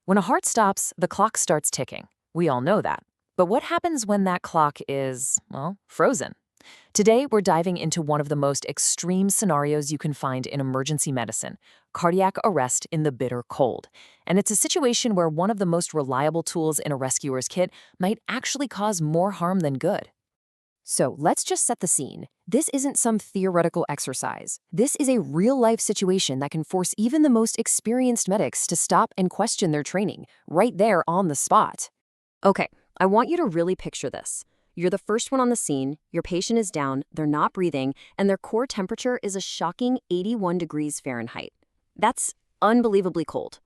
When a heart stops, the clock starts ticking. We all know that. But what happens when that clock is, well, frozen? Today, we're diving into one of the most extreme scenarios you can find in emergency medicine: cardiac arrest in the bitter cold. And it's a situation where one of the most reliable tools in a rescuer's kit might actually cause more harm than good. So let's just set the scene. This isn't some theoretical exercise. This is a real-life situation that can force even the most experienced medics to stop and question their training, right there on the spot. Okay, I want you to really picture this. You're the first one on the scene, your patient is down, they're not breathing, and their core temperature is a shocking 81 degrees Fahrenheit. That's unbelievably cold.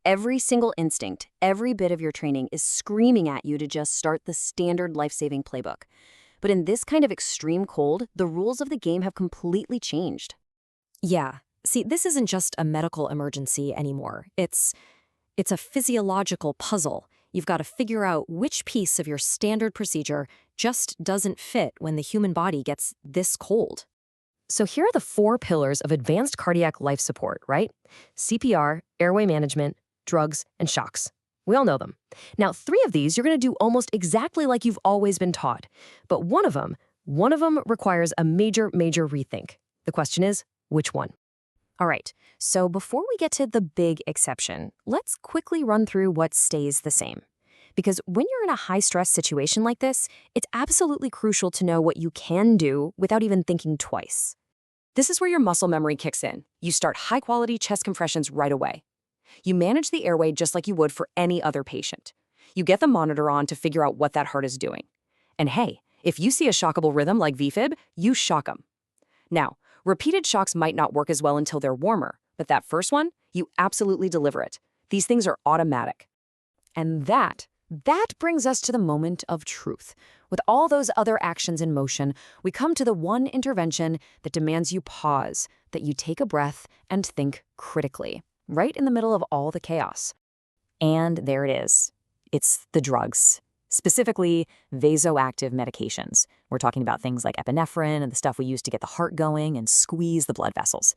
Every single instinct, every bit of your training is screaming at you to just start the standard life-saving playbook. But in this kind of extreme cold, the rules of the game have completely changed. Yeah. See, this isn't just a medical emergency anymore. It's a physiological puzzle. You've got to figure out which piece of your standard procedure just doesn't fit when the human body gets this cold. So here are the 4 pillars of advanced cardiac life support, right? CPR, airway management, drugs, and shocks. We all know them. Now, 3 of these you're going to do almost exactly like you've always been taught. But one of them requires a major rethink. The question is, which one? All right, so before we get to the big exception, let's quickly run through what stays the same. Because when you're in a high-stress situation like this, it's absolutely crucial to know what you can do without even thinking twice. This is where your muscle memory kicks in. You start high-quality chest compressions right away. You manage the airway just like you would for any other patient. You get the monitor on to figure out what that heart is doing. And hey, if you see a shockable rhythm like VFib, you shock them. Now, repeated shocks might not work as well until they're warmer, but that first one, you absolutely deliver it. These things are automatic. And that brings us to the moment of truth. With all those other actions in motion, we come to the one intervention that demands you pause, that you take a breath and think critically, right in the middle of all the chaos. And there it is. It's the drugs, specifically vasoactive medications. We're talking about things like epinephrine and the stuff we use to get the heart going and squeeze the blood vessels.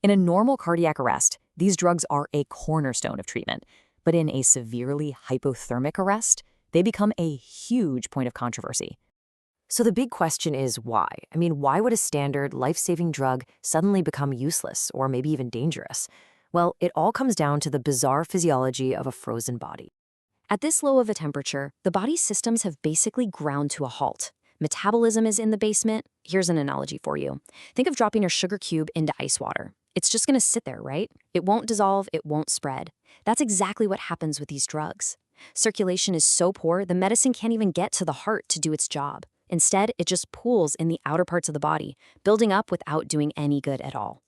In a normal cardiac arrest, these drugs are a cornerstone of treatment. But in a severely hypothermic arrest, they become a huge point of controversy. So the big question is why? I mean, why would a standard life-saving drug suddenly become useless or maybe even dangerous? Well, it all comes down to the bizarre physiology of a frozen body. At this low of a temperature, the body's systems have basically ground to a halt. Metabolism is in the basement. Here's an analogy for you. Think of dropping your sugar cube into ice water. It's just going to sit there, right? It won't dissolve, it won't spread. That's exactly what happens with these drugs. Circulation is so poor, the medicine can't even get to the heart to do its job. Instead, it just pools in the outer parts of the body, building up without doing any good at all.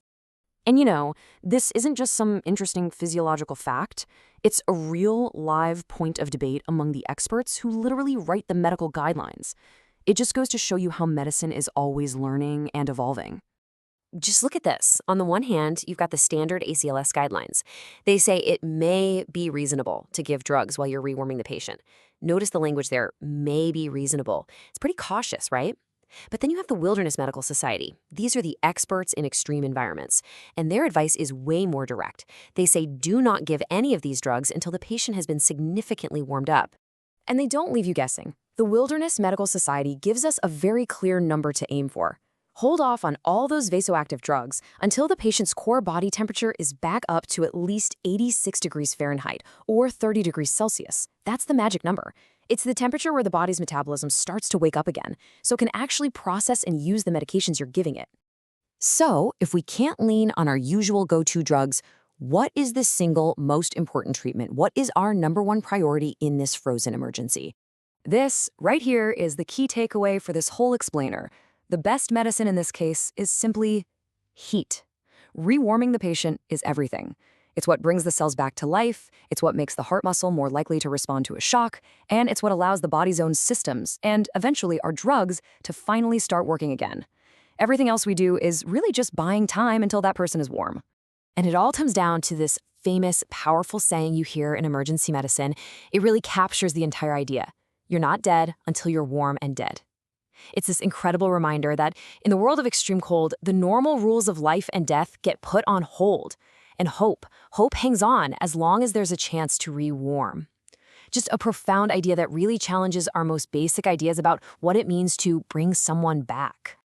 And you know, this isn't just some interesting physiological fact. It's a real, live point of debate among the experts who literally write the medical guidelines. It just goes to show you how medicine is always learning and evolving. Just look at this. On the one hand, you've got the standard ACLS guidelines. They say it may be reasonable to give drugs while you're rewarming the patient. Notice the language there, may be reasonable. It's pretty cautious, right? But then you have the Wilderness Medical Society. These are the experts in extreme environments, and their advice is way more direct. They say do not give any of these drugs until the patient has been significantly warmed up. And they don't leave you guessing. The Wilderness Medical Society gives us a very clear number to aim for. Hold off on all those vasoactive drugs until the patient's core body temperature is back up to at least 86 degrees Fahrenheit or 30 degrees Celsius. That's the magic number. It's the temperature where the body's metabolism starts to wake up again, so it can actually process and use the medications you're giving it. So, if we can't lean on our usual go-to drugs, what is the single most important treatment? What is our #1 priority in this frozen emergency? This, right here, is the key takeaway for this whole explainer. The best medicine in this case is simply heat. Rewarming the patient is everything. It's what brings the cells back to life, it's what makes the heart muscle more likely to respond to a shock, and it's what allows the body's own systems, and eventually our drugs, to finally start working again. Everything else we do is really just buying time until that person is warm. And it all comes down to this famous, powerful saying you hear in emergency medicine. It really captures the entire idea. You're not dead until you're warm and dead. It's this incredible reminder that in the world of extreme cold, the normal rules of life and death get put on hold. And hope. Hope hangs on as long as there's a chance to rewarm. Just a profound idea that really challenges our most basic ideas about what it means to bring someone back.